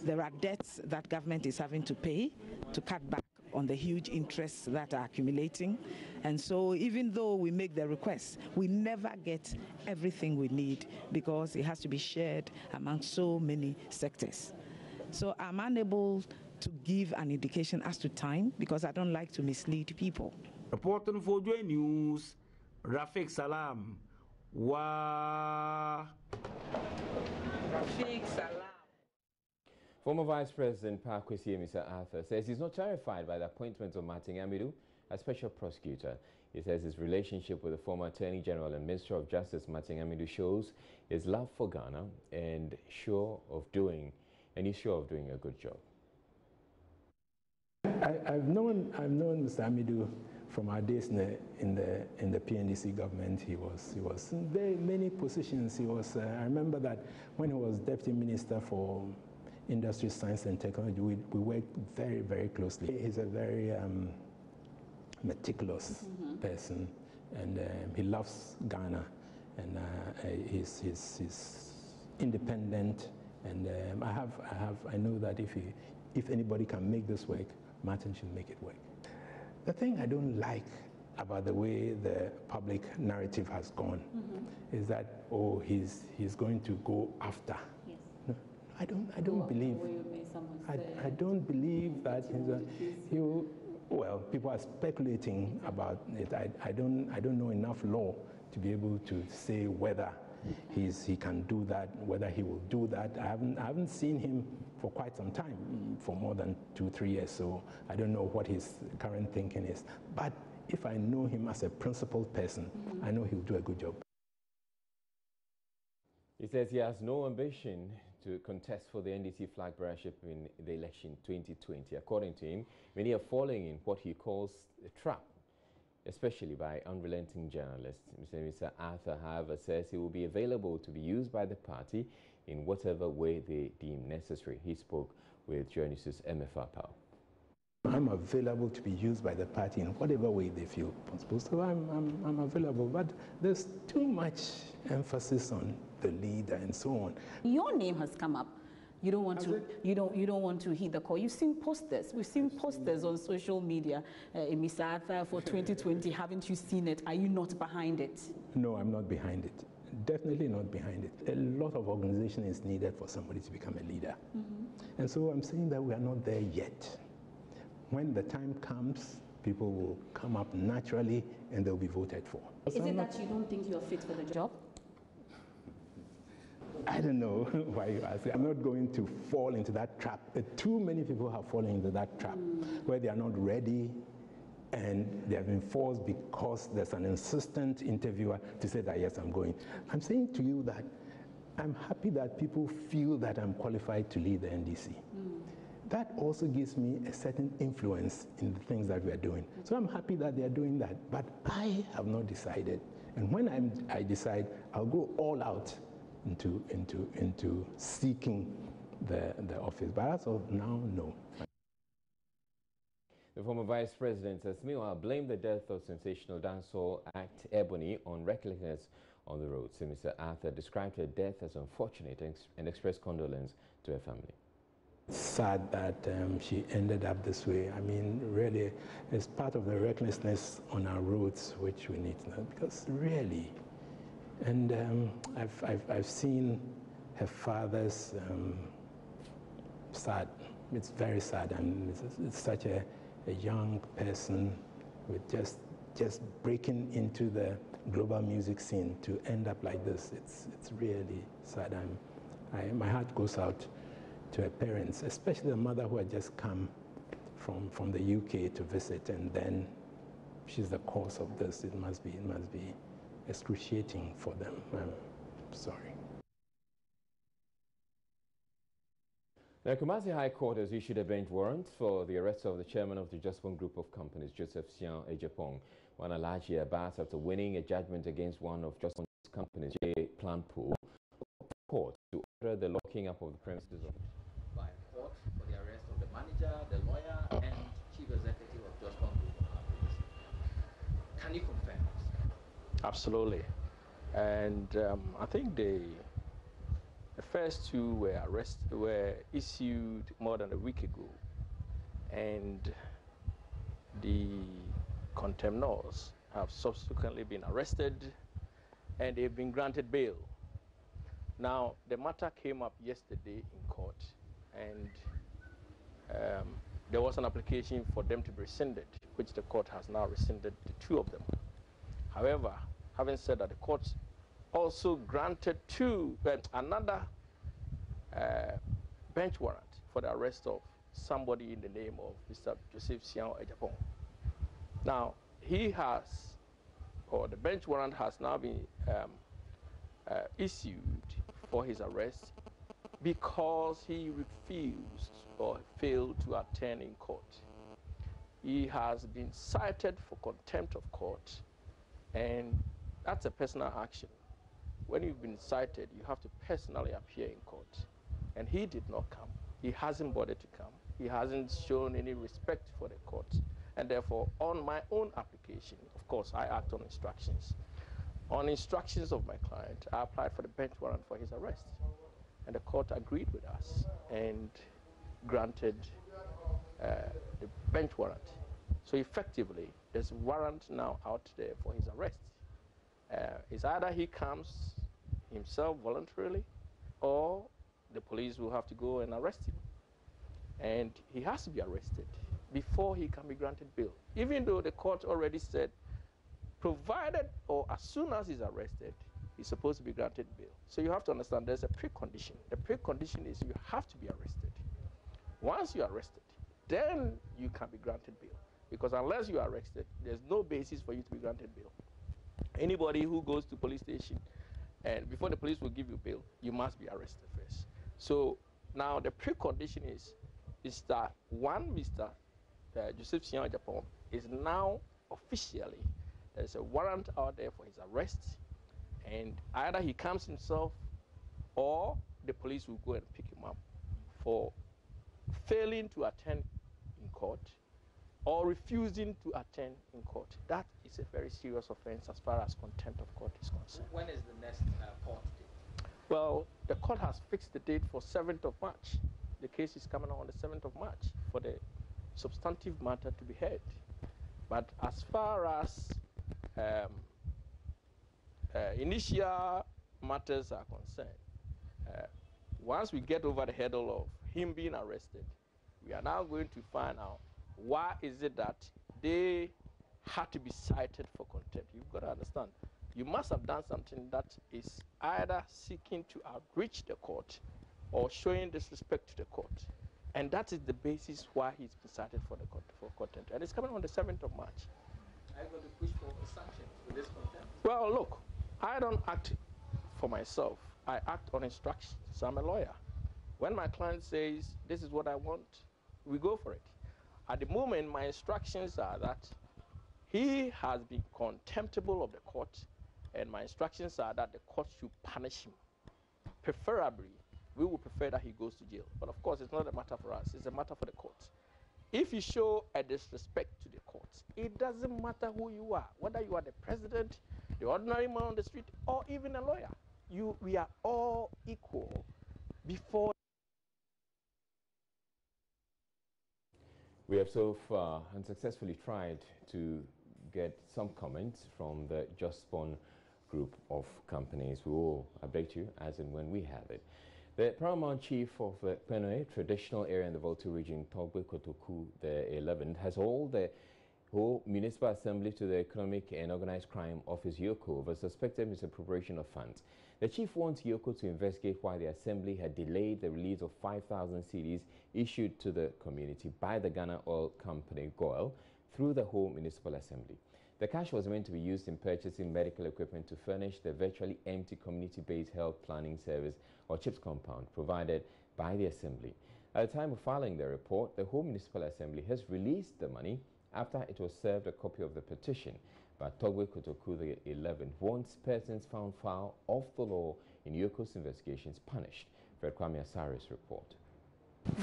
There are debts that government is having to pay to cut back on the huge interests that are accumulating. And so even though we make the requests, we never get everything we need because it has to be shared among so many sectors. So I'm unable to give an indication as to time because I don't like to mislead people. Reporting for Joy News, Rafiq Salam. Rafiq Salam. Former Vice President Kwesi Amissah-Arthur says he's not terrified by the appointment of Martin Amidu as special prosecutor. He says his relationship with the former Attorney General and Minister of Justice Martin Amidu shows his love for Ghana and he's sure of doing a good job. I've known Mr. Amidu from our days in the PNDC government. He was in very many positions. He was. I remember that when he was Deputy Minister for Industry, Science and Technology, we worked very, very closely. He's a very meticulous person, and he loves Ghana, and he's independent. And I know that if anybody can make this work, Martin should make it work. The thing I don't like about the way the public narrative has gone is that, oh, he's going to go after. Yes. No, I don't believe. I don't believe that well, people are speculating about it. I don't know enough law to be able to say whether he can do that, whether he will do that. I haven't seen him for quite some time, for more than 2-3 years, so I don't know what his current thinking is. But if I know him as a principled person, I know he'll do a good job. He says he has no ambition to contest for the NDC flag bearership in the election 2020. According to him, many are falling in what he calls a trap, especially by unrelenting journalists. Mr. Amissah-Arthur, however, says he will be available to be used by the party in whatever way they deem necessary. He spoke with journalist MFR Powell. I'm available to be used by the party in whatever way they feel possible. So I'm available, but there's too much emphasis on the leader and so on. Your name has come up. You don't want to. You don't want to heed the call. You've seen posters. We've seen posters on social media. Amissah-Arthur for 2020. Haven't you seen it? Are you not behind it? No, I'm not behind it. Definitely not behind it. A lot of organization is needed for somebody to become a leader, and so I'm saying that we are not there yet. When the time comes, people will come up naturally and they'll be voted for. Is it that you don't think you're fit for the job? I I don't know why you ask. I'm not going to fall into that trap. Too many people have fallen into that trap where they are not ready and they have been forced because there's an insistent interviewer to say that, yes, I'm going. I'm saying to you that I'm happy that people feel that I'm qualified to lead the NDC. That also gives me a certain influence in the things that we are doing. So I'm happy that they are doing that, but I have not decided. And when I decide, I'll go all out into seeking the office. But as of now, no. The former vice president has meanwhile blamed the death of sensational dancehall act Ebony on recklessness on the road. So Mr. Arthur described her death as unfortunate and expressed condolence to her family. It's sad that she ended up this way. I mean, really, it's part of the recklessness on our roads which we need to know, because really, and I've seen her father's sad. It's very sad, and it's such a young person with just breaking into the global music scene to end up like this. It's really sad. My heart goes out to her parents, especially the mother who had just come from the UK to visit, and then she's the cause of this. It must be excruciating for them. I'm sorry. The Kumasi High Court has issued a bench warrant for the arrest of the chairman of the Jospong Group of Companies, Joseph Sian Ejapong, one alleged Abbas, after winning a judgment against one of Jospong's companies, J. Planpool, court to order the locking up of the premises of by court for the arrest of the manager, the lawyer, and chief executive of Jospong Group of Companies. Can you confirm this? Absolutely. And I think the first two were issued more than a week ago, and the contemnors have subsequently been arrested and they've been granted bail. Now, the matter came up yesterday in court, and there was an application for them to be rescinded, which the court has now rescinded the two of them. However, having said that, the court also granted another bench warrant for the arrest of somebody in the name of Mr. Joseph Sian Ejapong. Now, the bench warrant has now been issued for his arrest because he refused or failed to attend in court. He has been cited for contempt of court, and that's a personal action. When you've been cited, you have to personally appear in court. And he did not come. He hasn't bothered to come. He hasn't shown any respect for the court. And therefore, on my own application, of course, I act on instructions. On instructions of my client, I applied for the bench warrant for his arrest. And the court agreed with us and granted the bench warrant. So effectively, there's a warrant now out there for his arrest. It's either he comes himself voluntarily, or the police will have to go and arrest him. And he has to be arrested before he can be granted bail. Even though the court already said, provided or as soon as he's arrested, he's supposed to be granted bail. So you have to understand there's a precondition. The precondition is you have to be arrested. Once you're arrested, then you can be granted bail. Because unless you are arrested, there's no basis for you to be granted bail. Anybody who goes to police station and before the police will give you bail, you must be arrested first. So now the precondition is that Mr. Joseph Sian Ejapong is now officially, there's a warrant out there for his arrest, and either he comes himself or the police will go and pick him up for failing to attend in court or refusing to attend in court. That is a very serious offense as far as contempt of court is concerned. When is the next court date? Well, the court has fixed the date for 7th of March. The case is coming on the 7th of March for the substantive matter to be heard. But as far as initial matters are concerned, once we get over the hurdle of him being arrested, we are now going to find out why is it that they had to be cited for contempt. You've got to understand, you must have done something that is either seeking to outreach the court or showing disrespect to the court. And that is the basis why he's been cited for the court for contempt. And it's coming on the 7th of March. Are you going to push for sanctions for this contempt? Well, look, I don't act for myself. I act on instructions. So I'm a lawyer. When my client says, this is what I want, we go for it. At the moment, my instructions are that he has been contemptible of the court, and my instructions are that the court should punish him. Preferably, we would prefer that he goes to jail. But of course, it's not a matter for us. It's a matter for the courts. If you show a disrespect to the courts, it doesn't matter who you are, whether you are the president, the ordinary man on the street, or even a lawyer. We are all equal before. We have so far unsuccessfully tried to get some comments from the Jospon group of companies. We will update you as and when we have it. The paramount chief of the Kpenoe traditional area in the Volta region, Togbe Kotoku the 11th, has hauled the whole municipal assembly to the Economic and Organized Crime Office, YOCO, over suspected misappropriation of funds. The chief wants YOCO to investigate why the assembly had delayed the release of 5,000 cedis issued to the community by the Ghana Oil Company, GOIL, through the whole municipal assembly. The cash was meant to be used in purchasing medical equipment to furnish the virtually empty community-based health planning service, or CHIPS compound, provided by the assembly. At the time of filing the report, the whole municipal assembly has released the money after it was served a copy of the petition. But Togbe Kotoku the 11th wants persons found foul of the law in YOCO's investigations punished. Fred Kwame Asari's report.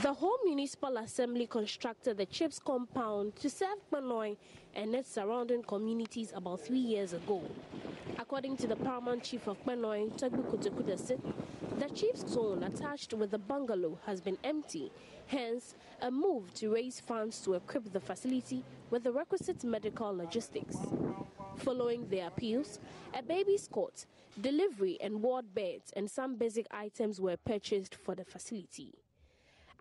The whole municipal assembly constructed the CHIPS compound to serve Kpenoe and its surrounding communities about 3 years ago. According to the paramount chief of Kpenoe, Togbe Kotoku the CHIPS zone attached with the bungalow has been empty, hence a move to raise funds to equip the facility with the requisite medical logistics. Following their appeals, a baby's cot, delivery and ward beds and some basic items were purchased for the facility.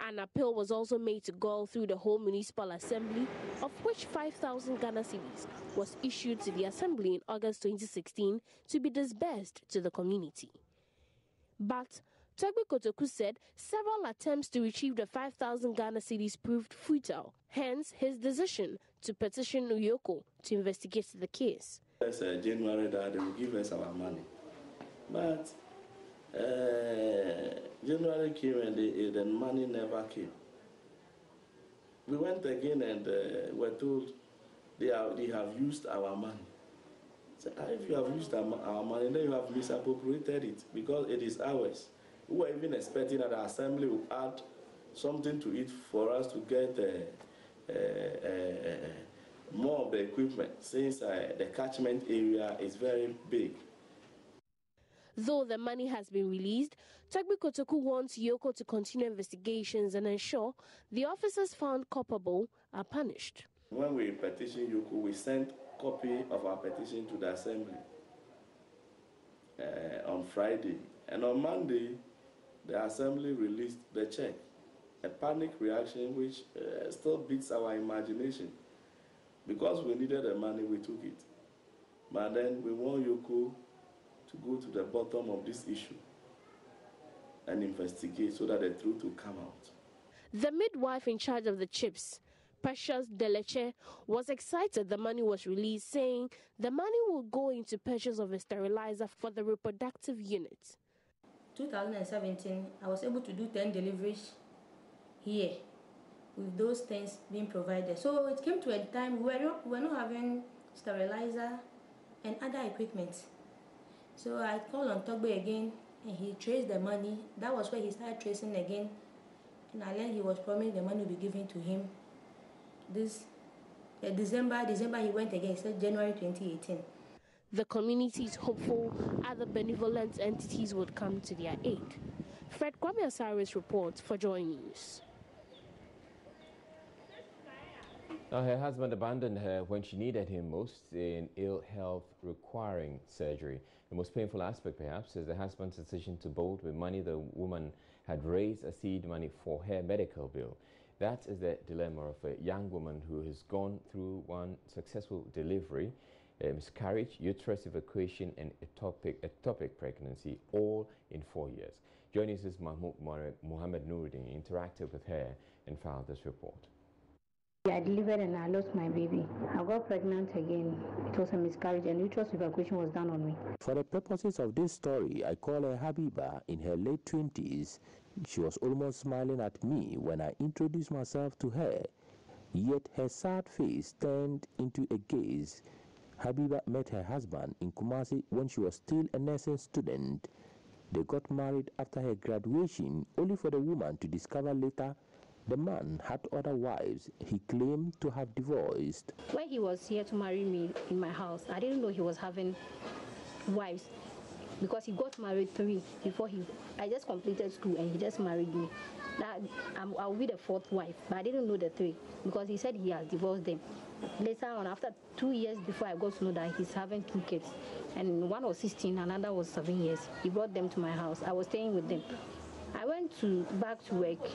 An appeal was also made to GOIL through the whole municipal assembly, of which 5,000 Ghana cedis was issued to the assembly in August 2016 to be disbursed to the community. But Togbe Kotoku said several attempts to retrieve the 5,000 Ghana cedis proved futile, hence his decision to petition YOCO to investigate the case. It's January that they will give us our money. But January came and the money never came. We went again and were told they have used our money. So if you have used our money, then you have misappropriated it because it is ours. We were even expecting that the assembly would add something to it for us to get more of the equipment, since the catchment area is very big. Though the money has been released, Togbe Kotoku wants YOCO to continue investigations and ensure the officers found culpable are punished. When we petitioned YOCO, we sent a copy of our petition to the assembly on Friday. And on Monday, the assembly released the check. A panic reaction which still beats our imagination. Because we needed the money, we took it. But then we want YOCO to go to the bottom of this issue and investigate so that the truth will come out. The midwife in charge of the CHIPS, Precious Deleche, was excited the money was released, saying the money will go into purchase of a sterilizer for the reproductive unit. 2017, I was able to do 10 deliveries here with those things being provided. So it came to a time we were not having sterilizer and other equipment. So I called on Togbe again and he traced the money. That was where he started tracing again. And I learned he was promised the money would be given to him. This December he went again. He said January 2018. The community is hopeful other benevolent entities would come to their aid. Fred Kwame Asari's report for Joy News. Now, her husband abandoned her when she needed him most, in ill health requiring surgery. The most painful aspect, perhaps, is the husband's decision to bolt with money the woman had raised as seed money for her medical bill. That is the dilemma of a young woman who has gone through one successful delivery miscarriage, uterus evacuation, and ectopic pregnancy, all in 4 years. Joining us is Mohammed Nuruddin interacted with her and filed this report. I delivered and I lost my baby. I got pregnant again. It was a miscarriage and uterus evacuation was done on me. For the purposes of this story, I call her Habiba in her late 20s. She was almost smiling at me when I introduced myself to her. Yet her sad face turned into a gaze. Habiba met her husband in Kumasi when she was still a nursing student. They got married after her graduation, only for the woman to discover later the man had other wives he claimed to have divorced. When he was here to marry me in my house, I didn't know he was having wives because he got married 3 before I just completed school and he just married me. I'll be the 4th wife, but I didn't know the 3 because he said he has divorced them. Later on, after 2 years before I got to know that he's having 2 kids, and one was 16, another was 7 years. He brought them to my house. I was staying with them. I went back to work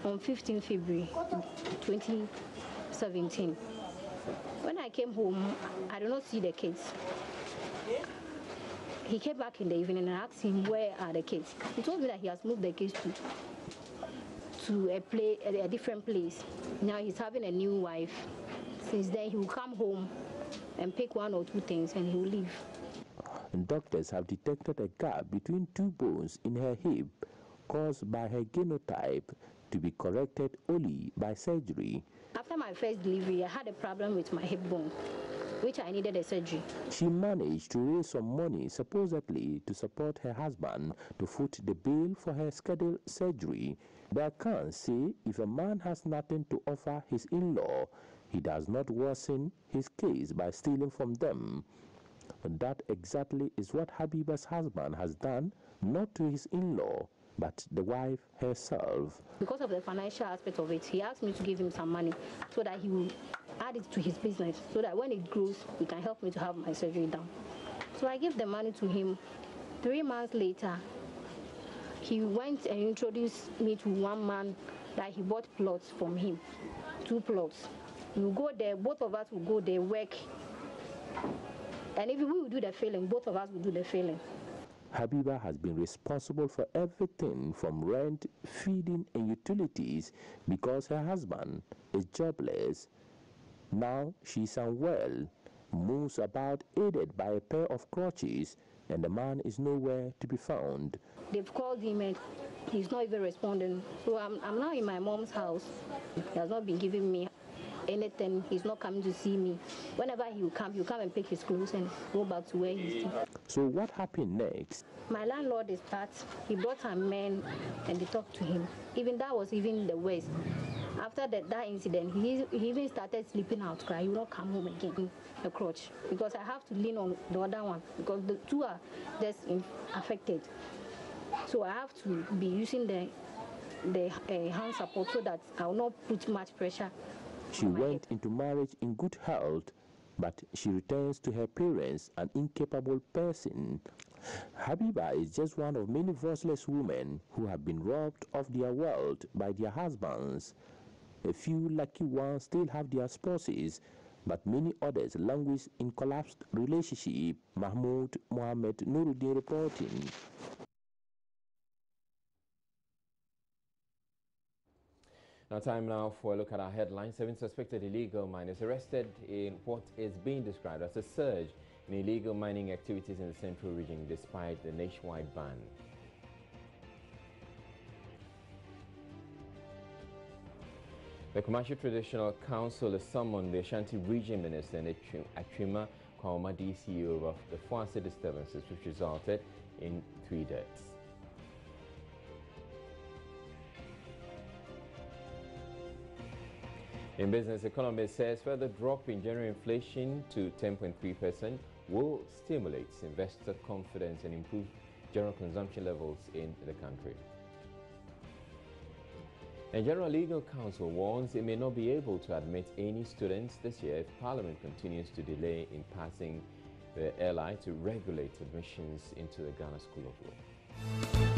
on 15 February 2017. When I came home, I did not see the kids. He came back in the evening and I asked him, where are the kids? He told me that he has moved the kids to a different place. Now he's having a new wife. Since then, he will come home and pick 1 or 2 things and he will leave. Doctors have detected a gap between 2 bones in her hip caused by her genotype to be corrected only by surgery. After my first delivery, I had a problem with my hip bone, which I needed a surgery. She managed to raise some money, supposedly to support her husband to foot the bill for her scheduled surgery. The accounts say if a man has nothing to offer his in-law, he does not worsen his case by stealing from them. That exactly is what Habiba's husband has done, not to his in-law, but the wife herself. Because of the financial aspect of it, he asked me to give him some money so that he will add it to his business, so that when it grows, he can help me to have my surgery done. So I gave the money to him. 3 months later, he went and introduced me to one man that he bought plots from him, 2 plots. We will go there, both of us will go there, work. And if we will do the filling, both of us will do the filling. Habiba has been responsible for everything from rent, feeding, and utilities because her husband is jobless. Now she's unwell, moves about aided by a pair of crutches, and the man is nowhere to be found. They've called him and he's not even responding. So I'm now in my mom's house. He has not been giving me anything. He's not coming to see me. Whenever he'll come and pick his clothes and go back to where he's staying. So what happened next? My landlord is part. He brought a man and they talked to him. Even that was even the worst. After that incident, he even started sleeping out. He will not come home again. A crutch, because I have to lean on the other one because the 2 are just affected. So I have to be using the hand support so that I will not put much pressure. She went into marriage in good health, but she returns to her parents an incapable person. Habiba is just one of many voiceless women who have been robbed of their wealth by their husbands. A few lucky ones still have their spouses, but many others languish in collapsed relationship. Mahmoud Mohammed Nuruddin reporting. Now time now for a look at our headlines. 7 suspected illegal miners arrested in what is being described as a surge in illegal mining activities in the central region despite the nationwide ban. The Commercial Traditional Council has summoned the Ashanti Region Minister and Achima Kwama DCO over the Fuase disturbances which resulted in 3 deaths. In business, economist says further drop in general inflation to 10.3% will stimulate investor confidence and improve general consumption levels in the country. And General Legal Counsel warns it may not be able to admit any students this year if Parliament continues to delay in passing the LI to regulate admissions into the Ghana School of Law.